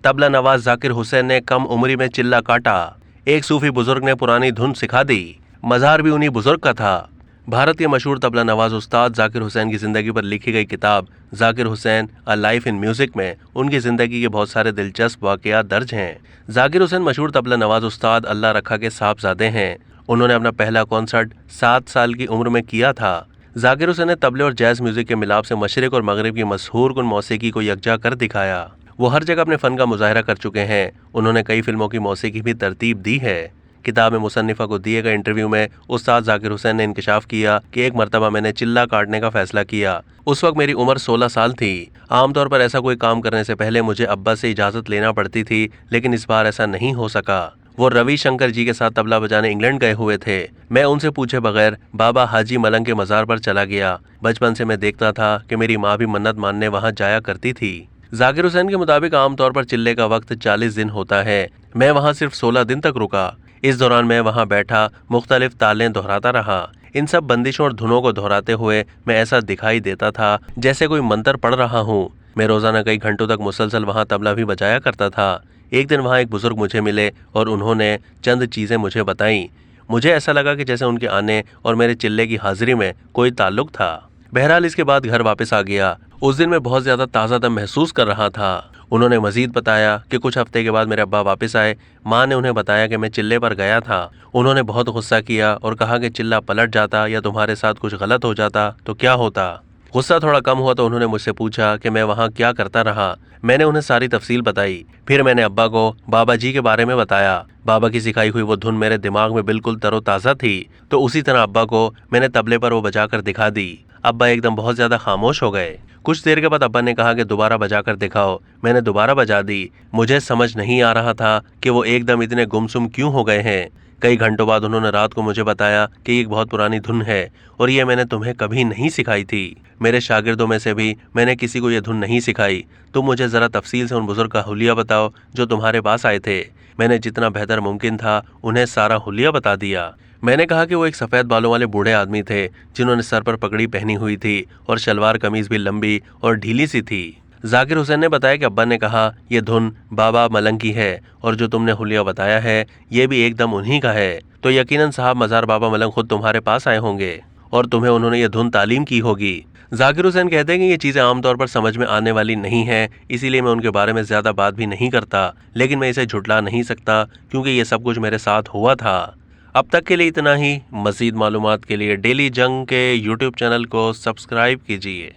तबला नवाज जाकिर हुसैन ने कम उम्री में चिल्ला काटा। एक सूफी बुजुर्ग ने पुरानी धुन सिखा दी। मज़ार भी उन्हीं बुजुर्ग का था। भारत के मशहूर तबला नवाज उस्ताद जाकिर हुसैन की जिंदगी पर लिखी गई किताब Zakir Hussain a life in music में उनकी जिंदगी के बहुत सारे दिलचस्प वाकयात दर्ज हैं। जाकिर हुसैन मशहूर तबला नवाज उस्ताद अल्लाह रखा के साहबजादे हैं। उन्होंने अपना पहला कॉन्सर्ट 7 साल की उम्र में किया था। जाकिर हुसैन ने तबले और जैज म्यूजिक के मिलाप से मशरिक और मगरिब की मशहूर कुन मौसीकी को यकजा कर दिखाया। वो हर जगह अपने फन का मुजाहरा कर चुके हैं। उन्होंने कई फिल्मों की मौसीकी भी तरतीब दी है। किताब में मुसन्निफा को दिए गए इंटरव्यू में उस्ताद जाकिर हुसैन ने इंकशाफ किया कि एक मरतबा मैंने चिल्ला काटने का फैसला किया। उस वक्त मेरी उम्र 16 साल थी। आमतौर पर ऐसा कोई काम करने से पहले मुझे अब्बा से इजाज़त लेना पड़ती थी, लेकिन इस बार ऐसा नहीं हो सका। वो रवि शंकर जी के साथ तबला बजाने इंग्लैंड गए हुए थे। मैं उनसे पूछे बगैर बाबा हाजी मलंग के मज़ार पर चला गया। बचपन से मैं देखता था कि मेरी माँ भी मन्नत मानने वहाँ जाया करती थी। जाकिर हुसैन के मुताबिक आमतौर पर चिल्ले का वक्त 40 दिन होता है। मैं वहाँ सिर्फ 16 दिन तक रुका। इस दौरान मैं वहाँ बैठा मुख्तलिफ तालें दोहराता रहा। इन सब बंदिशों और धुनों को दोहराते हुए मैं ऐसा दिखाई देता था जैसे कोई मंत्र पढ़ रहा हूँ। मैं रोजाना कई घंटों तक मुसलसल वहाँ तबला भी बजाया करता था। एक दिन वहाँ एक बुजुर्ग मुझे मिले और उन्होंने चंद चीज़ें मुझे बताईं। मुझे ऐसा लगा कि जैसे उनके आने और मेरे चिल्ले की हाजिरी में कोई ताल्लुक था। बहरहाल इसके बाद घर वापस आ गया। उस दिन मैं बहुत ज़्यादा ताज़ा दम महसूस कर रहा था। उन्होंने मजीद बताया कि कुछ हफ्ते के बाद मेरे अब्बा वापस आए। माँ ने उन्हें बताया कि मैं चिल्ले पर गया था। उन्होंने बहुत गुस्सा किया और कहा कि चिल्ला पलट जाता या तुम्हारे साथ कुछ गलत हो जाता तो क्या होता। गुस्सा थोड़ा कम हुआ तो उन्होंने मुझसे पूछा कि मैं वहाँ क्या करता रहा। मैंने उन्हें सारी तफसील बताई। फिर मैंने अब्बा को बाबा जी के बारे में बताया। बाबा की सिखाई हुई वो धुन मेरे दिमाग में बिल्कुल तरोताज़ा थी, तो उसी तरह अब्बा को मैंने तबले पर वो बजाकर दिखा दी। अब्बा एकदम बहुत ज़्यादा खामोश हो गए। कुछ देर के बाद अब्बा ने कहा कि दोबारा बजाकर दिखाओ। मैंने दोबारा बजा दी। मुझे समझ नहीं आ रहा था कि वो एकदम इतने गुमसुम क्यों हो गए हैं। कई घंटों बाद उन्होंने रात को मुझे बताया कि ये एक बहुत पुरानी धुन है और ये मैंने तुम्हें कभी नहीं सिखाई थी। मेरे शागिर्दों में से भी मैंने किसी को ये धुन नहीं सिखाई। तुम मुझे ज़रा तफसील से उन बुजुर्ग का हुलिया बताओ जो तुम्हारे पास आए थे। मैंने जितना बेहतर मुमकिन था उन्हें सारा हुलिया बता दिया। मैंने कहा कि वो एक सफ़ेद बालों वाले बूढ़े आदमी थे जिन्होंने सर पर पगड़ी पहनी हुई थी और शलवार कमीज भी लंबी और ढीली सी थी। जाकिर हुसैन ने बताया कि अब्बा ने कहा ये धुन बाबा मलंग की है और जो तुमने हुलिया बताया है ये भी एकदम उन्हीं का है, तो यकीनन साहब मज़ार बाबा मलंग खुद तुम्हारे पास आए होंगे और तुम्हें उन्होंने ये धुन तालीम की होगी। जाकिर हुसैन कहते हैं कि ये चीज़ें आमतौर पर समझ में आने वाली नहीं है, इसीलिए मैं उनके बारे में ज़्यादा बात भी नहीं करता, लेकिन मैं इसे झुटला नहीं सकता क्योंकि ये सब कुछ मेरे साथ हुआ था। अब तक के लिए इतना ही। मज़ीद मालूमात के लिए डेली जंग के यूट्यूब चैनल को सब्सक्राइब कीजिए।